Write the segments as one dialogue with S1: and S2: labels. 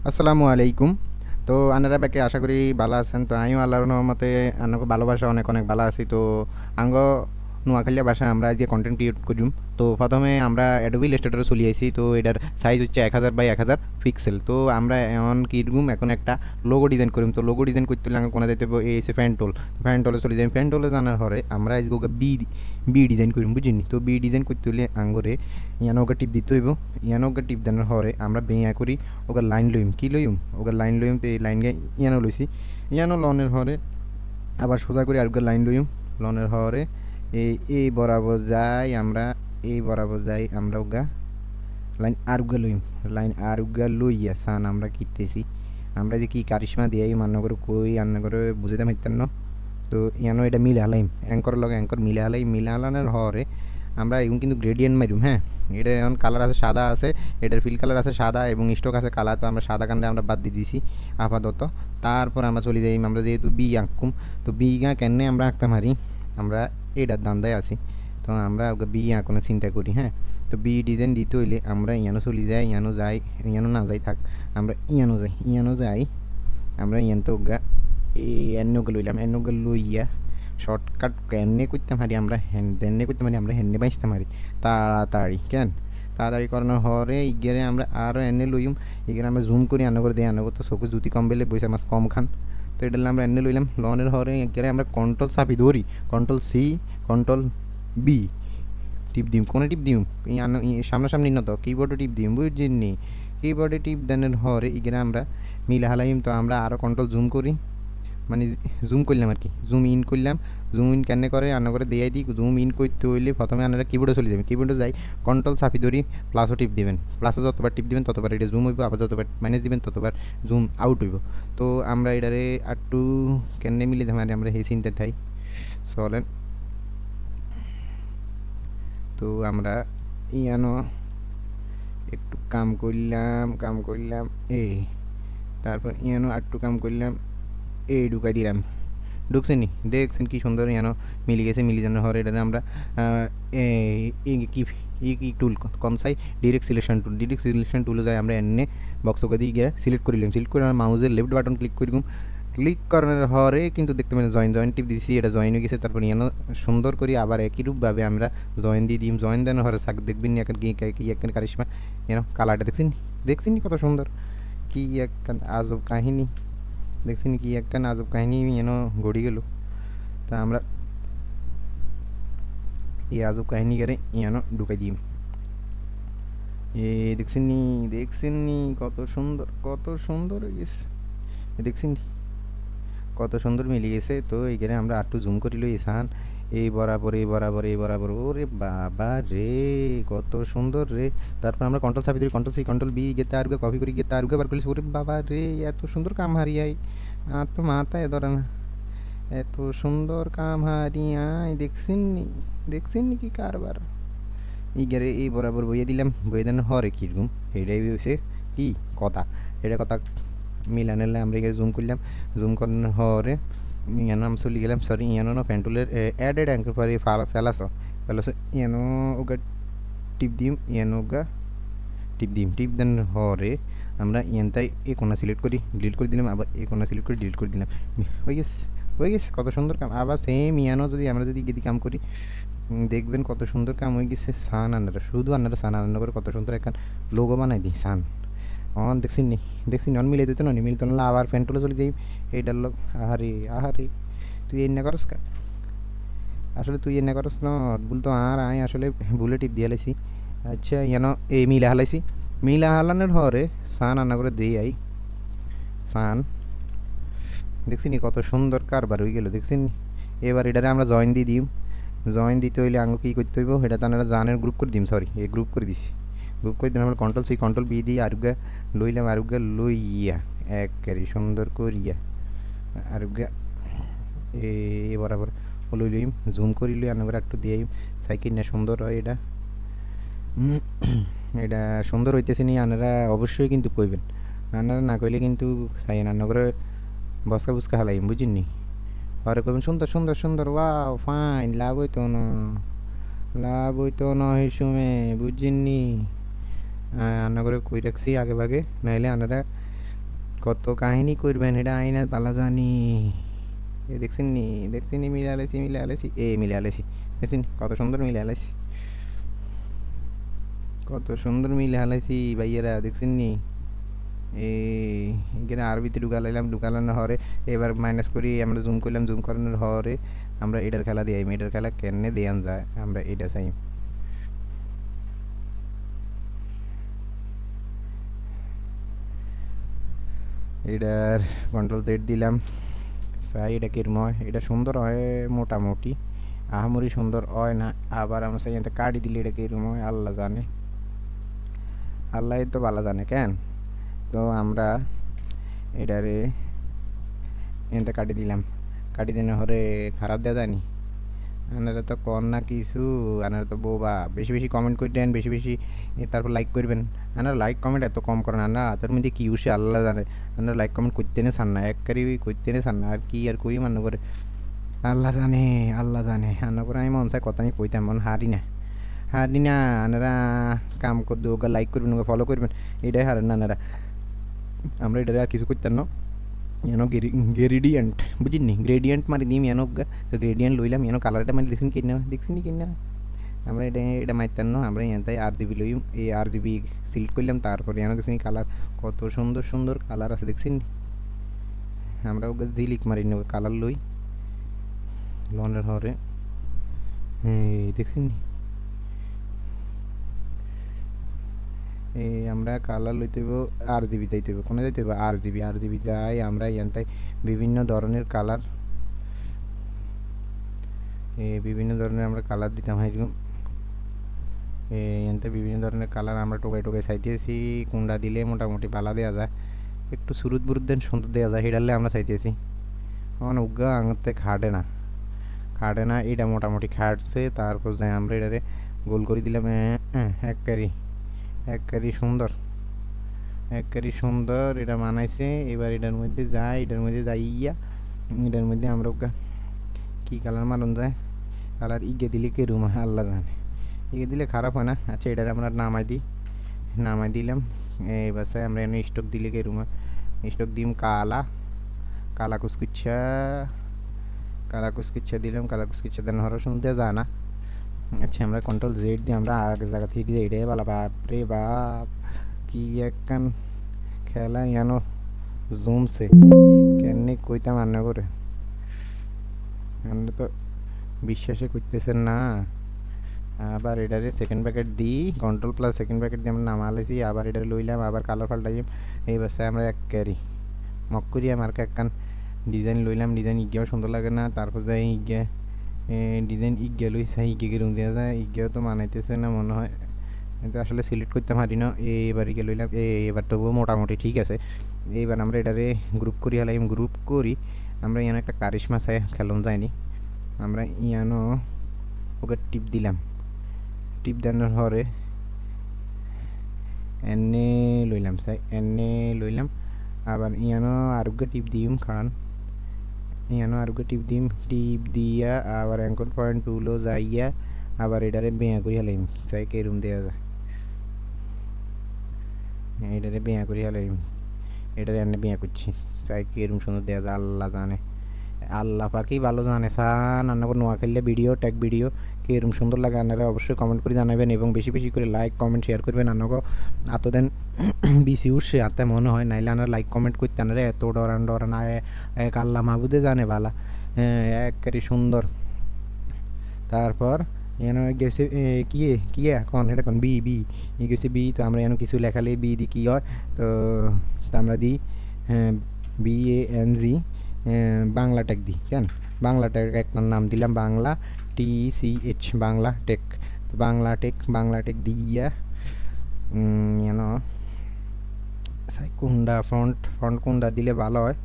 S1: আসসালামু আলাইকুম। তো আনারা ব্যাকে আশা করি ভালো আছেন। তো আমিও আল্লাহর রহমতে আন্নাকে ভালোবাসা অনেক অনেক ভালো আছি। তো আঙ্গ নোয়াখালীয়া ভাষায় আমরা যে কন্টেন্ট ক্রিয়েট করিম, তো প্রথমে আমরা অ্যাডোবি ইলাস্ট্রেটরে চলে আইছি। তো এটার সাইজ হচ্ছে 1000 বাই 1000 পিক্সেল। তো আমরা এখন কি রুম এখন একটা লোগো ডিজাইন করিম। তো লোগো ডিজাইন করতে হলে আগে কোনা যাইতে হবে, এই এসে ফ্যান্টোল, ফ্যান্টোলে চলে যাই। ফ্যান্টোলে জানার পরে আমরা আজকে বি বি ডিজাইন করিম, বুঝিনি? তো বি ডিজাইন করতে হলে আঙ্গরে ইয়ানো ওকে টিপ দিতে হইব। ইয়ানো ওকে টিপ দেওয়ার পরে আমরা বেয়া করি ওকে লাইন লইম। কি লইম? ওকে লাইন লইম। তো এই লাইন গে ইয়ানো লইছি। ইয়ানো লনের হরে আবার সোজা করে আরেকবার লাইন লইম। লনের হরে এই এই বরাবর যাই আমরা, এই বরাবর যাই আমরা ওগা লাইন আরুগা লইম। লাইন আরুগা লইয়া সান আমরা কিতেছি। আমরা যে কি কারিশমা দিয়ে মান্য করে কই আন্না করে বুঝাইতে পারতেন না। তো ইয়ানো এটা মিলে হালাইম, অ্যাঙ্কর লগে অ্যাঙ্কর মিলে হালাই। মিলে হালানোর হরে আমরা এখন কিন্তু গ্রেডিয়েন্ট মারিম। হ্যাঁ, এটা এখন কালার আছে সাদা আছে, এটার ফিল কালার আছে সাদা এবং স্টক আছে কালার। তো আমরা সাদা কান্ডে আমরা বাদ দিয়ে দিছি আপাতত। তারপর আমরা চলে যাই, আমরা যেহেতু বি আঁকুম, তো বি গা কেন আমরা আঁকতে পারি, আমরা এটার দান্দায় আছি। তো আমরা বি আঁকানো চিন্তা করি। হ্যাঁ, তো বি ডিজাইন দিতে হইলে আমরা ইয়ানো চলে যাই, ইয়ানো যাই, ইয়ানো না যাই থাক, আমরা ইয়ানো যাই, ইয়ানো যাই। আমরা ইয়ান তো এন্নকে লইলাম, এন্নকে লইয়া শর্টকাট কেনে করতে পারি আমরা, যেনে করতে পারি আমরা হেন্নে বাইসতে পারি তাড়াতাড়ি। কেন তাড়াতাড়ি করানোর হরে ইগেরে আমরা আরও এনে লইম। ইগেরে আমরা জুম করি আনো করে দিই, আনো করতে চোখে জুতি কম বেলে বইসা মাছ কম খান। তো এটা আমরা এনে লইলাম। লনের হরে ইগেরে আমরা কন্ট্রোল চাপি ধরি, কন্ট্রোল সি, কন্ট্রোল বি টিপ দিম। কোনে টিপ দিম? সামনাসামনি নত কিবোর্ডে টিপ দিম, বুঝিনি? কিবোর্ডে টিপ দেনের হরে ইগেরে আমরা মিলে হালাইম। তো আমরা আরও কন্ট্রোল জুম করি, মানে জুম করলাম আর কি, জুম ইন করলাম। জুম ইন কেন করে আনা করে দেয়াই দিই। জুম ইন করতে হইলে প্রথমে আপনারা কিবোর্ডে চলে যাবেন, কিবোর্ডে যাই কন্ট্রোল চাপি ধরি প্লাসও টিপ দিবেন। প্লাসও যতবার টিপ দিবেন ততবার এটা জুম হইব, আবার যতবার মাইনাস দিবেন ততবার জুম আউট হইব। তো আমরা এটারে একটু কেনে মিলে মানে আমরা সেই চিন্তা থাই চলেন। তো আমরা ইয়ানো একটু কাম করলাম, কাম করলাম এই, তারপর ইয়ানো একটু কাম করলাম, এই ঢুকাই দিলাম। ঢুকছেন নি? দেখছেন কি সুন্দর ইয়ানো মিলি গেছে। মিলি জানার হরে এটা আমরা কি কি টুল কনসাই direct selection tool, direct selection টুলে যাই আমরা এনে বক্সকে দিয়ে গিয়ে সিলেক্ট করিলাম। সিলেক্ট করে আমার মাউজের লেফট বাটন ক্লিক করিলাম। ক্লিক করানোর হরে কিন্তু দেখতে পারেন জয়েন জয়েন টিপ দিয়েছি, এটা জয়েন হয়ে গেছে। তারপর ইয়ানো সুন্দর করি আবার একই রূপভাবে আমরা জয়েন দিয়ে দিই। জয়েন দেওয়ার হরে সাক দেখবেন এখন কি একটা কারিশমা যেন কালারটা দেখছেন, দেখছেন কত সুন্দর, কি একটা আজব কাহিনী দেখছেন, কি একটা আজব কাহিনী যেন গড়ি গেল। তা আমরা এই আজব কাহিনী করে যেন ঢুকাই দিই। এ দেখছেন নি, দেখছেন নি কত সুন্দর, কত সুন্দর হয়ে গেছে, দেখছেন নি কত সুন্দর মিলে গেছে। তো এইখানে আমরা একটু জুম করি লই সান, এই বরাবর এই বরাবর এই বরাবর, ওরে বাবা রে কত সুন্দর রে। তারপর আমরা কন্ট্রোল চাপি ধরি, কন্ট্রোল সি কন্ট্রোল বি গেতে আর কপি করি, গেতে আর বার করি। ওরে বাবা রে এত সুন্দর কাম হারিয়াই, আর তো মাথায় ধরে না, এত সুন্দর কাম হারিয়াই। দেখছেন নি, দেখছেন নি কি কারবার। ইগারে এই বরাবর বইয়ে দিলাম, বইয়ে দেন হরে কীরকম এটাই হয়েছে কি কথা। এটা কথা মিলানেলে আমরা এখানে জুম করলাম। জুম করানোর হরে ইয়ানো আমি চলে গেলাম, সরি ইয়ানো না প্যান্টুলের অ্যাডেড অ্যাঙ্কর পরে ফেলাস ফেলাস ইয়ানো ওগা টিপ দিম, ইয়ানো ওগা টিপ দিম। টিপ দেন হরে আমরা ইয়ানটাই এ কোনা সিলেক্ট করি, ডিলিট করে দিলাম। আবার এ কোনা সিলেক্ট করে ডিলিট করে দিলাম। হয়ে গেছে, হয়ে গেছে কত সুন্দর কাম। আবার সেম ইয়ানো যদি আমরা যদি গেদি কাম করি দেখবেন কত সুন্দর কাম হয়ে গেছে। সান আন্নারা শুধু আন্নারা সান আন্না করে কত সুন্দর একটা লোগো বানাই দিই সান। অন দেখছি নি, দেখছি অন মিলাই দিত না, মিলিত না আবার ফ্যান্টুলে চলে যাই এইটার লোক। আহারে আহারে তুই এনে করস কা, আসলে তুই এনে করস না ভুল তো আর আয় আসলে ভুলে টিপ দিয়ে হালাইছি। আচ্ছা ইয়ান এই মিলা হালাইছি, মিলা হালানোর হরে সান আন্না করে দিই আই সান। দেখছি নি কত সুন্দর কারবার হয়ে গেল, দেখছি নি। এবার এটারে আমরা জয়েন দিয়ে দিই। জয়েন দিতে হইলে আঙ্গ কী করতে হইব সেটা তো আমরা জানের গ্রুপ করে দিম, সরি এই গ্রুপ করে দিছি। গ্রুপ করে দিলাম আমরা কন্ট্রোল সি কন্ট্রোল বি দিয়ে আরুগা লইলাম, আরুগা লইয়া একেবারে সুন্দর করিয়া আরুগা এ বরাবর লই লইম। জুম করি লই আনাবার একটু দিয়ে সাইকেল না সুন্দর হয় এটা। এটা সুন্দর হইতেছে নি আনারা অবশ্যই কিন্তু কইবেন, আনারা না কইলে কিন্তু চাই রান্না করে বসকা বুসকা হালাইম, বুঝিনি? পরে কইবেন সুন্দর সুন্দর সুন্দর, ওয়াও ফাইন, লাভ হইতো না, লাভ হইতো না এই সময়, বুঝিনি? রান্না করে কই রাখছি আগে ভাগে, নাইলে আনারা কত কাহিনী করবেন এটা আইনা পালা জানি। এ দেখছেন নি মিলে আলেছি মিলে আলেছি। দেখছেন কত সুন্দর মিলে আলেছি, কত সুন্দর মিলে হালাইছি ভাইয়েরা, দেখছেন নি? এই এখানে আরবিতে ঢুকালাইলাম, ঢুকালানোর হরে এবার মাইনাস করি আমরা জুম করলাম, জুম করানোর হরে আমরা এটার খেলা দিই, এটার খেলা কেমনে দেয়ান যায় আমরা এটা চাই। এটার কন্ট্রোল জেড দিলাম, চাই এটা কিরম হয়। এটা সুন্দর হয় মোটামুটি, আহামরি সুন্দর হয় না। আবার আমরা চাই এতে কাটি দিলে এটা কিরম হয় আল্লাহ জানে, আল্লাহ তো ভালো জানে কেন। তো আমরা এটারে এতে কাটি দিলাম, কাটি দিনে হরে খারাপ দেওয়া যায়নি। আপনারা তো কর না কিছু, আপনারা তো বোবা। বেশি বেশি কমেন্ট করবেন, বেশি বেশি তারপর লাইক করবেন। আপনারা লাইক কমেন্ট এত কম করেন, আপনারা হাতের মধ্যে কি উঠছে আল্লাহ জানে। আপনারা লাইক কমেন্ট করতে নে চান না, একবারই করতে নে চান না, আর কি আর কই মান্য করে আল্লাহ জানে, আল্লাহ জানে। আন্না করে আমি মন চাই কথা আমি কইতাম, মন হারি না, হারি না। আপনারা কাম করতে ওকে লাইক করবেন, ওকে ফলো করবেন, এটাই হারেন না আপনারা। আমরা এটারে আর কিছু করতেন না। ಏನೋ গ্রেডিয়েন্ট বুঝিনি, গ্রেডিয়েন্ট মারি দিম ಏನೋ গ্রেডিয়েন্ট লইলাম, ಏನೋ কালারটা মারি দেখছেন কিনা আমরা এটা মারতাম না। আমরা এনতাই RGB লইম, এই RGB সিলেক্ট করলাম, তারপরে ಏನೋ দেখছি কালার, কত সুন্দর সুন্দর কালার আছে দেখছেন। আমরা ওকে জিলিক মারি নেব কালার লই লনের হরে, দেখছেন। এই আমরা কালার লইতে হইব, RGB যাইতে হইব, কোনে যাইতে হইব RGB যাই আমরা এনতাই বিভিন্ন ধরনের কালার, বিভিন্ন ধরনের আমরা কালার দিতাম। এরকম এনতে বিভিন্ন ধরনের কালার আমরা টোকাই টোকাই চাইতেছি, কোনটা দিলে মোটামুটি পালা দেওয়া যায়, একটু সুরুত বুরুত দেন সুন্দর দেওয়া যায়, সেটালে আমরা চাইতেছি। মানে উগা আঙতে খাটে না, খাটে না, এটা মোটামুটি খাটছে। তারপর যাই আমরা এটারে গোল করে দিলাম, এক কারি সুন্দর, এক কারি সুন্দর এটা বানাইছে। এবার এটার মধ্যে যাই, এটার মধ্যে যাইয়া এটার মধ্যে আমরা ওকে কী কালার মারুন যায়, কালার ইগে দিলে কে রুম হয় আল্লাহ জানে, ইগে দিলে খারাপ হয় না। আচ্ছা এটার আমরা নামাই দিই, নামাই দিলাম। এই বাসায় আমরা এনে স্টক দিলে কে রুম হয়, স্টক দিম কালা, কালা কুচকুচ্ছা, কালা কুচকুচ্ছা দিলাম, কালা কুচকুচ্ছা দেন হরো শুনতে যায় না। আচ্ছা আমরা কন্ট্রোল জেড দিয়ে আমরা আগে জায়গা থেকে দিয়ে এটাই বলা, বাপ রে বাপ কি একখান খেলা ইয়ানো জমছে, কেমনি কইতাম রান্না করে, আমরা তো বিশ্বাসে করতেছেন না। আবার এটারে সেকেন্ড প্যাকেট দিই, কন্ট্রোল প্লাস সেকেন্ড প্যাকেট দিয়ে আমরা নামালেছি, আবার এটা লইলাম, আবার কালার পাল্টাই। এই বাসায় আমরা এক ক্যারি মক করি আমার একখান ডিজাইন লইলাম, ডিজাইন ইগিয়াও সুন্দর লাগে না। তারপর যাই ইগিয়া ডিজাইন ইগিয়া লই চাই, ইগে রুম দেওয়া যায়, ইগিয়াও তো মানাইতেছে না মনে হয়, কিন্তু আসলে সিলেক্ট করতে পারি না। এবার ইগে লইলাম, এবার তবুও মোটামুটি ঠিক আছে। এইবার আমরা এটারে গ্রুপ করি হালাইম, গ্রুপ করি আমরা ইয়ানো একটা কারিশমা চাই খেলন যায়নি। আমরা ইয়ানো ওকে টিপ দিলাম, টিপ দেওয়ার হরে এনে লইলাম চাই, এনে লইলাম। আবার ইয়ানো আরোগ্য টিপ দিম, কারণ ইয়ানো আরোগ্য টিপ দিম, টিপ দিয়া আবার অ্যাঙ্কর পয়েন্ট টুলো যাইয়া আবার এটারে বেয়া করি হালাইম চাই, কেরুম দেওয়া যায় এটারে বেয়া করি হালাইম, এটারে এনে বেয়া করছি চাই, কেরুম সুন্দর দেওয়া যায় আল্লাহ জানে, আল্লাহ পাকেই ভালো জানে। সান রান্না করে নোয়া খেললে ভিডিও ট্যাগ ভিডিও কীরকম সুন্দর লাগে আপনারা অবশ্যই কমেন্ট করে জানাবেন, এবং বেশি বেশি করে লাইক কমেন্ট শেয়ার করবেন। আনাকে এত দেন বেশি উঠছে আতে মনে হয়, নাইলে আনারা লাইক কমেন্ট করতে আনারা এত ডরান ডরান এক আল্লাহ মাহবুদে জানে বালা, একবারে সুন্দর। তারপর এনে গেছে কি এখন এটা কোন বি বি গেছে বি, তো আমরা এনে কিছু লেখালে বি দি কী হয়, তো আমরা দিই BANG বাংলা টেক দিই কেন, বাংলা টেক একটা নাম দিলাম, Bangla TCH Bangla tech, Bangla tech, Bangla tech দিয়া কোনটা ফ্রন্ট কোনটা দিলে ভালো হয়,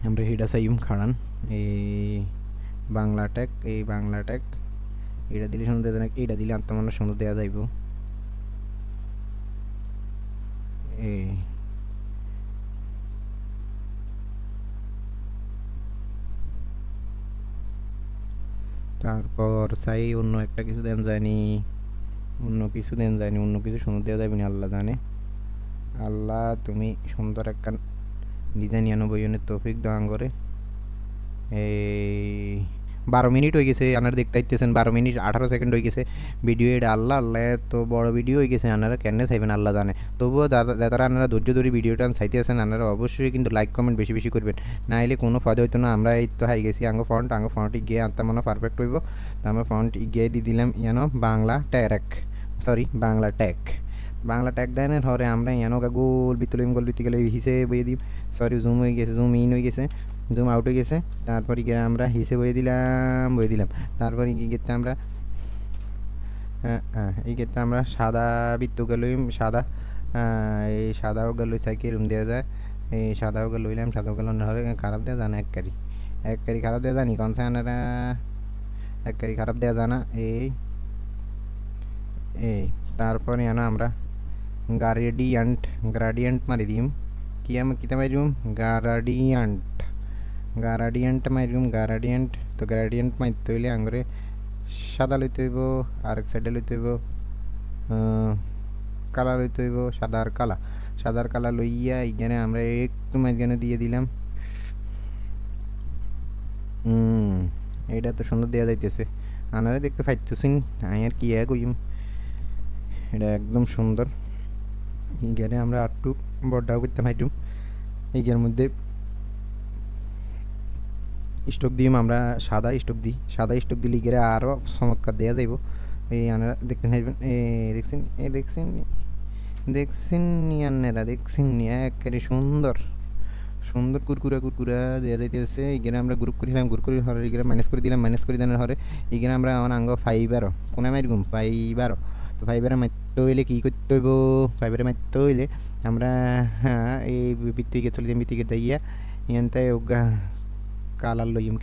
S1: আমরা এটা চাইম খাড়ান। এই বাংলা টেক, এই বাংলা টেক এটা দিলে সুন্দর দেয়, এইটা দিলে আত্মমানের সুন্দর দেওয়া যাইব। এই তারপর চাই অন্য একটা কিছু দেন যায়নি, অন্য কিছু দেন যায়নি, অন্য কিছু সুন্দর দেওয়া যাবে না আল্লাহ জানে। আল্লাহ তুমি সুন্দর একটা ডিজাইন ইয়ানো বইনের তৌফিক দাও আঙ্গরে। এই 12 মিনিট হয়ে গেছে, আপনারা দেখতে পাইতেছেন 12 মিনিট 18 সেকেন্ড হয়ে গেছে ভিডিও। এটা আল্লাহ আল্লাহ এত বড় ভিডিও হয়ে গেছে, আপনারা কেন চাইবেন আল্লাহ জানে। তবুও যারা আপনারা ধৈর্য ধরে ভিডিওটা চাইতেছেন আপনারা অবশ্যই কিন্তু লাইক কমেন্ট বেশি বেশি করবেন, না হলে কোনো ফায়দা হইতো না। আমরা এই তো হাই গেছি আঙ্গ ফন্ট গিয়ে আনতে মনে পারফেক্ট হইব। তো আমরা ফন্ট গিয়ে দিয়ে দিলাম ইয়ানো Bangla tag, sorry Bangla tag. Bangla tag দেনের হরে আমরা ইয়ানো গোল বিতলিম গোল বিতে গেলে হিসেবে বইয়ে দিই। সরি জুম হয়ে গেছে, জুম ইন হয়ে গেছে, জুম আউট হয়ে গেছে। তারপরে গিয়ে আমরা হিসে বয়ে দিলাম। তারপরে কি করতে আমরা এই ক্ষেত্রে আমরা সাদা বৃত্ত গেলই সাদা, এই সাদাও গেল চাইকে রুম দেওয়া যায়। এই সাদাও গেল লইলাম, সাদাও গেল হরে খারাপ দেওয়া জানা এক কারি খারাপ দেওয়া জানি কোন সানারা এক কারি খারাপ দেওয়া জানা। এই এই তারপরে আমরা গ্রাডিয়েন্ট মারি দিম। কি আমি কিতা মারিম গ্রাডিয়েন্ট মারিম গ্রাডিয়েন্ট। তো গ্রাডিয়েন্ট মারতে হইলে আঙ্গরে সাদা লইতে হইব, আরেক সাইডে লইতে হইব কালা লইতে হইব, সাদার কালা লইয়া এখানে আমরা একটু মাঝখানে দিয়ে দিলাম। এইটা তো সুন্দর দেওয়া যাইতেছে, আনারে দেখতে পাইতেছেন। আমি আর কি কইম, এটা একদম সুন্দর। এইখানে আমরা আটটু বড়টাও করতে পাইটুম। এইখানের মধ্যে স্টোক দিম আমরা, সাদা স্টোক দিলে গেলে আরও চমৎকার দেওয়া যাইব। এই আনারা দেখতে পাইবেন, দেখছেন আনারা দেখছেন একেবারে সুন্দর কুরকুরা দেওয়া যাইতেছে। এখানে আমরা গ্রুপ করে হরে এখানে মাইনাস করে দেওয়ার হরে এখানে আমরা আমার আঙ্গ ফাইবারও কোনে মারিগুম ফাইবারও। তো ফাইবারে মারতে হইলে কী করতে হইব, ফাইবারে মারতে হইলে আমরা এই বৃত্তিকে চলে যাই, বৃত্তিকে যাইয়া ইয়ানতে কালার লইম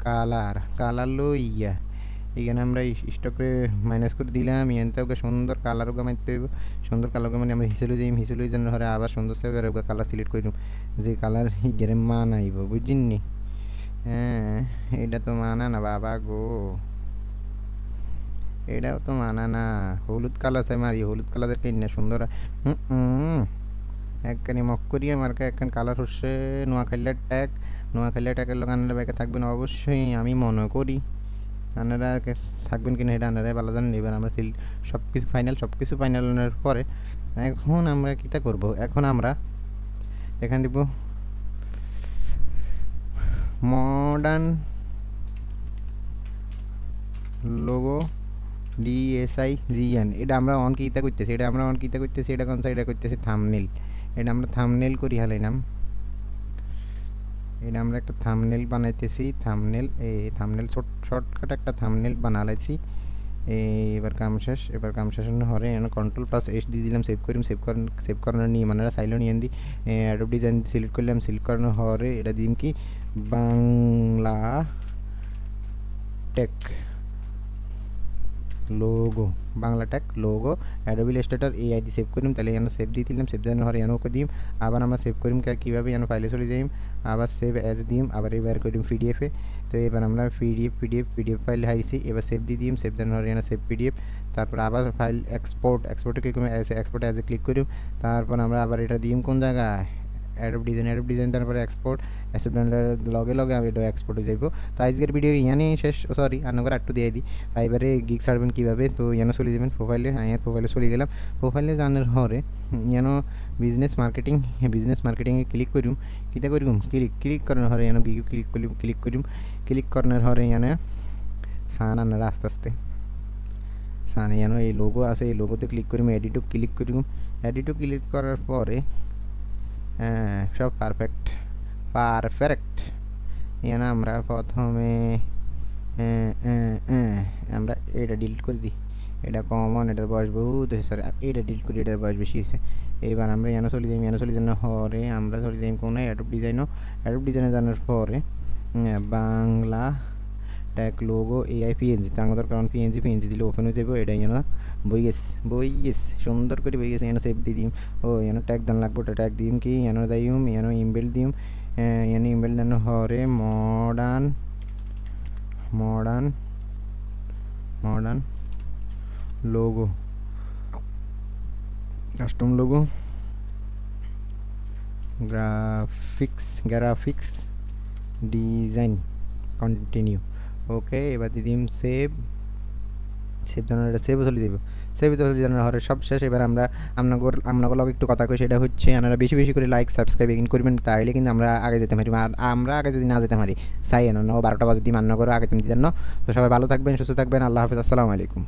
S1: কালার লইয়া এখানে আমরা স্টকে মাইনাস করে দিলাম। ইয়ানতে ওকে সুন্দর কালার ওকে মারতে হইব। সুন্দর কালার মানে আমরা হিসেলে যাই হরে আবার সুন্দর সে ওকে কালার সিলেক্ট করে দিম, যে কালার হিগেরে মানাইব বুঝিনি। হ্যাঁ এটা তো মানা না বাবা গো, এটাও তো মানা না। হলুদ কালার চাই মারি, হলুদ কালারের কিনা সুন্দর একখানি মক করিয়া মার্কা একখান কালার হচ্ছে নোয়াখালীর ট্যাগের লোক আনারা ব্যাগে থাকবেন অবশ্যই আমি মনে করি। আনারা থাকবেন কিনা এটা আনারা ভালো জানেন। এবার আমরা সব কিছু ফাইনালের পরে এখন আমরা কীটা করব, এখন আমরা এখানে দিব মডার্ন লোগো DSIGN। এটা আমরা অন কিতা করতেছি, এটা কোন সাইডে করতেছি থাম্বনেল। এটা আমরা থাম্বনেল করি হালাইলাম। এটা আমরা একটা থাম্বনেল বানাইতেছি, এই থাম্বনেল শর্টকাট একটা থাম্বনেল বানালাইছি। এবার কাম শেষ হরে Ctrl+S দিয়ে দিলাম, সেভ করানোর নিয়ে মানে সাইলো নিয়ে দি অ্যাডোব ডিজাইন সিলেক্ট করলাম। সিলেক্ট করানো হরে এটা দিম কি Bangla tech logo Adobe Illustrator এই আইডি সেভ করিম। তাহলে এখানে সেভ দিয়ে দিলাম, সেভ দেওয়ার হরে এখানে ওকে দিম। আবার আমরা সেভ করিম কীভাবে এখানে ফাইলে চলে যাইম, আবার সেভ অ্যাজ দিম, আবার এবার করিম পিডিএফে। তো এবার আমরা পিডিএফ ফাইল হাইছি, এবার সেভ দিয়ে দিম, সেভ দেওয়ার হরে এখানে সেভ পিডিএফ। তারপর আবার ফাইল এক্সপোর্টে ক্লিক করুন, এক্সপোর্ট অ্যাজে ক্লিক করিম। তারপর আমরা আবার এটা দিম কোন জায়গায় অ্যাডোব ডিজাইন তারপরে এক্সপোর্ট লগে আমি এটা এক্সপোর্ট হয়ে যাইব। তো আজকের ভিডিও ইয়ানে শেষ, সরি আন্নগর একটু দিয়ে দিই ফাইবারে গিগ ছাড়বেন কীভাবে। তো ইয়ানো চলে যাবেন প্রোফাইলে চলে গেলাম। প্রোফাইলে জানার হরে ইয়ানো বিজনেস মার্কেটিংয়ে ক্লিক করিম। কীটা করিম ক্লিক করার হরে ইয়ানো গিগ ক্লিক করার হরে ইয়ানে সান আনারা আস্তে সানে ইয়ানো এই লোগো আছে, এই লোগোতে ক্লিক করিম, এডিটও ক্লিক করার পরে সব পারফেক্ট। এখানে আমরা প্রথমে আমরা এটা ডিলিট করে দিই, এটা কমন, এটার বয়স বহুত হয়েছে স্যার, এটা ডিলিট করি, এটার বয়স বেশি হয়েছে। এবার আমরা এখানে চলে যাই হরে আমরা চলে যাই কোনো অ্যাডোব ডিজাইনে জানার পরে Bangla tag logo AI PNG তাঙ্গদর কারণ পিএনজি দিলে ওপেন হয়ে যাবে। এটা যেন বই গেছে সুন্দর করে বই গেছে। এনে সেভ দিয়ে দিম। ও এনে ট্যাগ দান লাগবো, ট্যাগ দিম কি এনে দাইম এনে ইমেল দিম। এনে ইমেল দেন হরে modern logo custom logo graphics design continue. Okay এবার দিদিম সেভ জানার সেভ চলে যাব। সেভ চলে জানার হরে সব শেষ। এবার আমরা আপনাদের লগে একটু কথা কই, সেটা হচ্ছে আপনারা বেশি বেশি করে লাইক সাবস্ক্রাইব এগিন করবেন, তাইলে কিন্তু আমরা আগে যেতে পারি। আর আমরা আগে যদি না যেতে পারি চাই না 12টা বাজে দিই মান্য করে আগে তুমি দিতেন না। তো সবাই ভালো থাকবেন, সুস্থ থাকবেন, আল্লাহ হাফেজ, আসসালামু আলাইকুম।